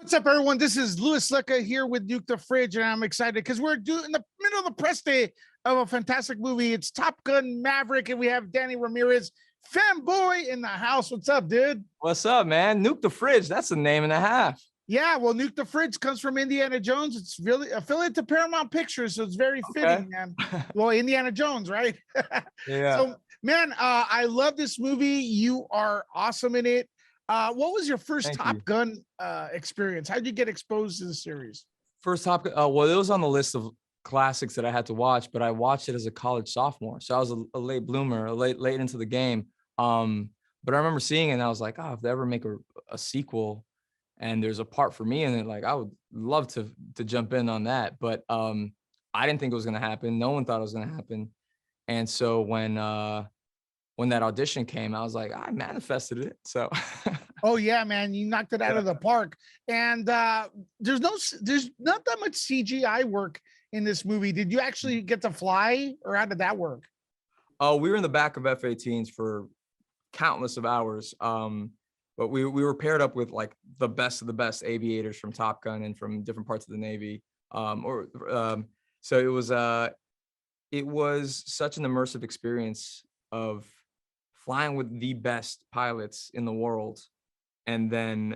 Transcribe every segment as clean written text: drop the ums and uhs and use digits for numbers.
What's up, everyone? This is Louis Lecca here with Nuke the Fridge, and I'm excited because we're doing in the middle of the press day of a fantastic movie. It's Top Gun Maverick, and we have Danny Ramirez, fanboy, in the house. What's up, dude? What's up, man? Nuke the Fridge. That's a name and a half. Yeah, well, Nuke the Fridge comes from Indiana Jones. It's really affiliated to Paramount Pictures, so it's very fitting, man. Well, Indiana Jones, right? Yeah. So, man, I love this movie. You are awesome in it. What was your first Top Gun experience? How did you get exposed to the series? First Top Gun. Well, it was on the list of classics that I had to watch, but I watched it as a college sophomore, so I was a late bloomer, late into the game. But I remember seeing it, and I was like, oh, if they ever make a sequel, and there's a part for me in it, like I would love to jump in on that. But I didn't think it was gonna happen. No one thought it was gonna happen, and so when that audition came, I was like, I manifested it. So. Oh yeah, man, you knocked it out of the park. And there's not that much CGI work in this movie. Did you actually get to fly, or how did that work? Oh, we were in the back of F-18s for countless of hours. But we were paired up with like the best of the best aviators from Top Gun and from different parts of the Navy. So it was such an immersive experience of flying with the best pilots in the world, and then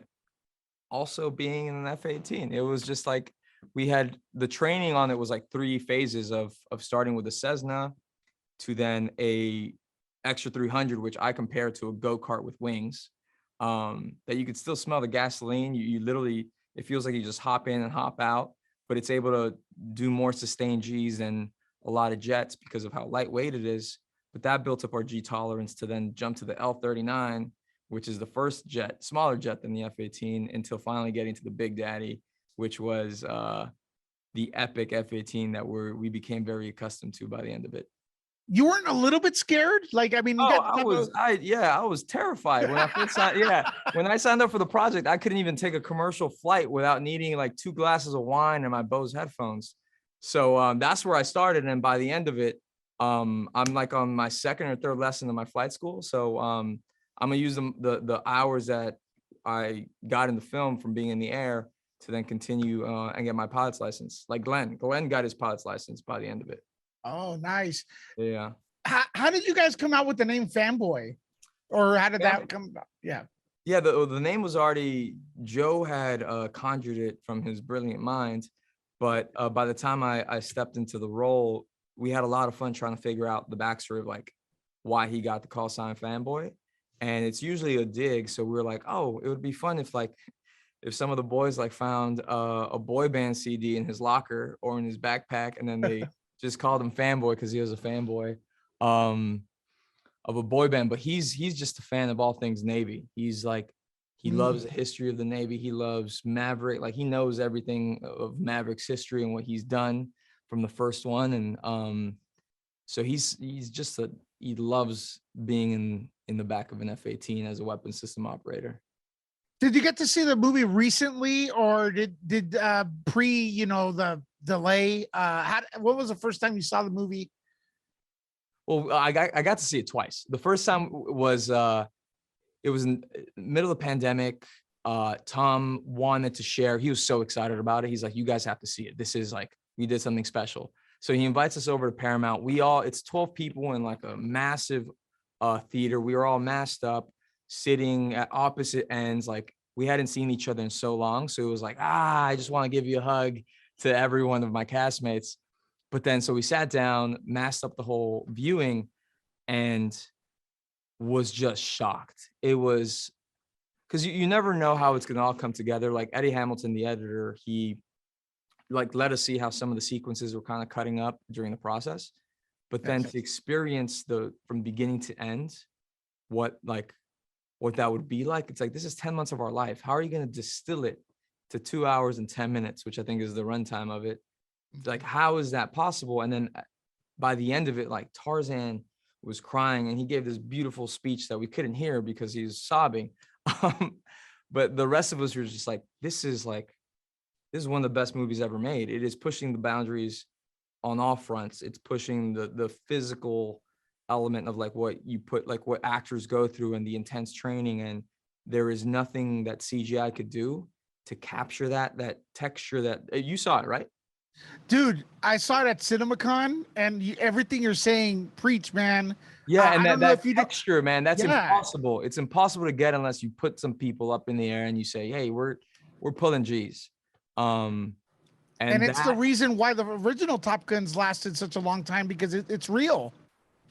also being in an F-18. It was just like, we had the training on it was like 3 phases of starting with a Cessna to then a extra 300, which I compare to a go-kart with wings, that you could still smell the gasoline. You literally, it feels like you just hop in and hop out, but it's able to do more sustained Gs than a lot of jets because of how lightweight it is. But that built up our G tolerance to then jump to the L-39, which is the first jet, smaller jet than the F-18, until finally getting to the Big Daddy, which was the epic F-18 that we became very accustomed to by the end of it. You weren't a little bit scared? Like, I mean, I was terrified when I first signed. Yeah, when I signed up for the project, I couldn't even take a commercial flight without needing like 2 glasses of wine and my Bose headphones. So that's where I started, and by the end of it, I'm like on my 2nd or 3rd lesson in my flight school. So I'm gonna use the hours that I got in the film from being in the air to then continue and get my pilot's license. Like Glenn got his pilot's license by the end of it. Oh, nice. Yeah. How did you guys come out with the name Fanboy? Or how did that come about? Yeah. Yeah, the name was already, Joe had conjured it from his brilliant mind. But by the time I stepped into the role, we had a lot of fun trying to figure out the backstory of like why he got the call sign Fanboy. And it's usually a dig. So we were like, oh, it would be fun if some of the boys like found a boy band CD in his locker or in his backpack, and then they just called him Fanboy because he was a fanboy of a boy band. But he's just a fan of all things Navy. He's like, he loves the history of the Navy. He loves Maverick. Like, he knows everything of Maverick's history and what he's done from the first one. And so he's just he loves being in the back of an F-18 as a weapons system operator. Did you get to see the movie recently, or did pre, the delay? What was the first time you saw the movie? Well, I got to see it twice. The first time was it was in the middle of the pandemic. Tom wanted to share. He was so excited about it. He's like, you guys have to see it. This is like, we did something special. So he invites us over to Paramount. It's 12 people in like a massive theater. We were all masked up, sitting at opposite ends. Like, we hadn't seen each other in so long. So it was like, I just want to give you a hug to every one of my castmates. But then, so we sat down, masked up the whole viewing, and was just shocked. It was, because you never know how it's going to all come together. Like, Eddie Hamilton, the editor, he like let us see how some of the sequences were kind of cutting up during the process. But then to experience from beginning to end, what that would be like, it's like, this is 10 months of our life. How are you going to distill it to 2 hours and 10 minutes, which I think is the runtime of it? Like, how is that possible? And then by the end of it, like, Tarzan was crying, and he gave this beautiful speech that we couldn't hear because he was sobbing. But the rest of us were just like, this is one of the best movies ever made. It is pushing the boundaries on all fronts. It's pushing the physical element of like what actors go through and the intense training. And there is nothing that CGI could do to capture that texture that you saw it, right? Dude, I saw it at CinemaCon, and everything you're saying, preach, man. Yeah, and I don't know that if you don't. texture, man, that's Yeah, impossible. It's impossible to get unless you put some people up in the air and you say, "Hey, we're pulling G's." Um, and and it's the that reason why the original Top Guns lasted such a long time, because it's real,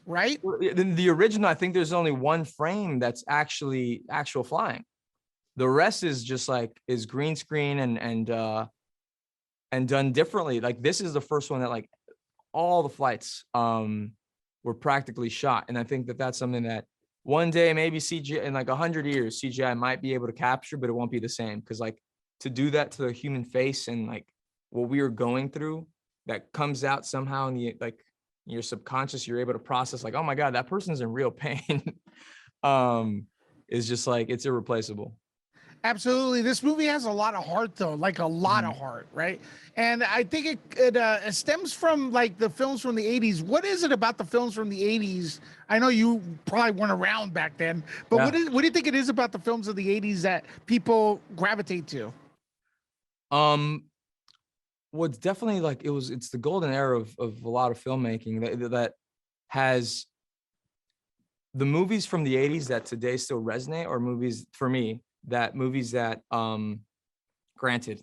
right? in the original, I think there's only one frame that's actually actual flying. The rest is just like is green screen and done differently. Like this is the first one that like all the flights were practically shot, and I think that that's something that one day maybe CGI in like 100 years CGI might be able to capture, but it won't be the same because like to do that to the human face and like what we were going through that comes out somehow in the like your subconscious, you're able to process like, oh my god, that person's in real pain. Is just like it's irreplaceable. Absolutely. This movie has a lot of heart, though, like a lot of heart, right? And I think it stems from like the films from the 80s. What is it about the films from the 80s? I know you probably weren't around back then, but Yeah. what do you think it is about the films of the 80s that people gravitate to? um well, it's definitely like it's the golden era of a lot of filmmaking that has the movies from the 80s that today still resonate, or movies for me that movies that granted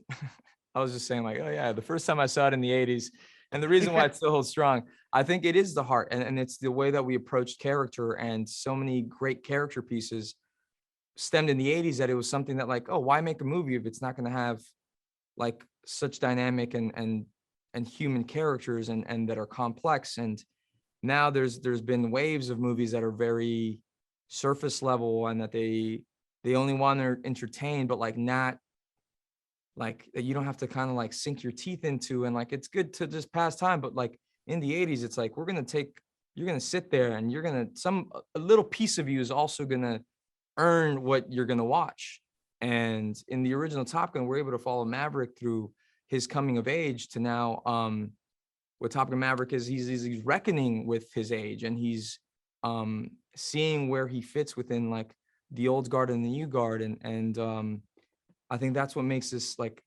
I was just saying like, oh yeah, the first time I saw it in the 80s, and the reason why it still holds strong, I think it is the heart, and it's the way that we approached character, and so many great character pieces stemmed in the 80s that it was something that like, oh, why make a movie if it's not going to have like such dynamic and human characters and that are complex. And now there's been waves of movies that are very surface level and that they only want to entertain, but like not like you don't have to kind of like sink your teeth into, and like it's good to just pass time. But like in the 80s, it's like you're gonna sit there and you're gonna a little piece of you is also gonna earn what you're gonna watch. And in the original Top Gun, we're able to follow Maverick through his coming of age to now what Top Gun Maverick is, he's reckoning with his age, and he's seeing where he fits within like the old guard and the new guard. And I think that's what makes this like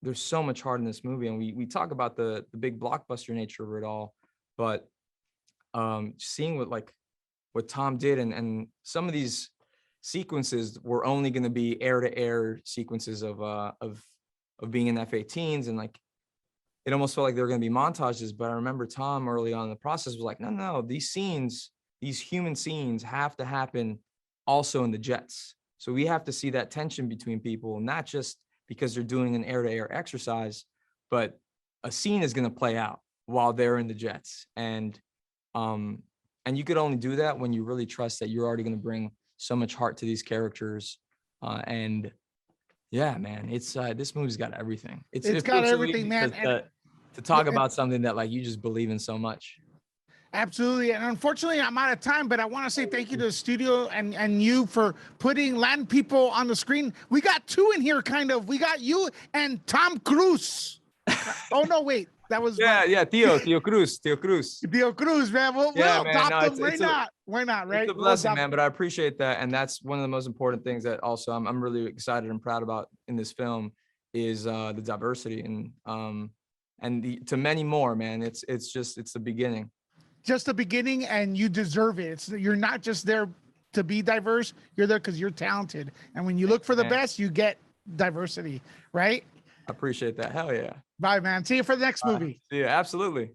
there's so much heart in this movie. And we talk about the big blockbuster nature of it all, but seeing what Tom did, and some of these sequences were only going to be air to air sequences of being in F-18s, and like it almost felt like they were going to be montages. But I remember Tom early on in the process was like, no, these scenes, these human scenes have to happen also in the jets. So we have to see that tension between people, not just because they're doing an air to air exercise, but a scene is going to play out while they're in the jets. And you could only do that when you really trust that you're already going to bring so much heart to these characters. And yeah, man, it's this movie's got everything. It Got feels so everything, easy man. to talk And about something that like you just believe in so much. absolutely. And unfortunately, I'm out of time, but I want to say thank you to the studio and you for putting Latin people on the screen. We got two in here, kind of. We got you and Tom Cruise. Oh, no, wait. That was Yeah, Theo Cruz. Theo Cruz, man. We'll Yeah, man. adopt No, him. Why not? Why not, right? it's a blessing, man. But I appreciate that, and that's one of the most important things that also I'm really excited and proud about in this film is the diversity and to many more, man. It's the beginning. Just the beginning, and you deserve it. You're not just there to be diverse. You're there because you're talented. And when you look for the best, you get diversity, right? I appreciate that. Hell yeah. Bye, man. See you for the next movie. Yeah, absolutely.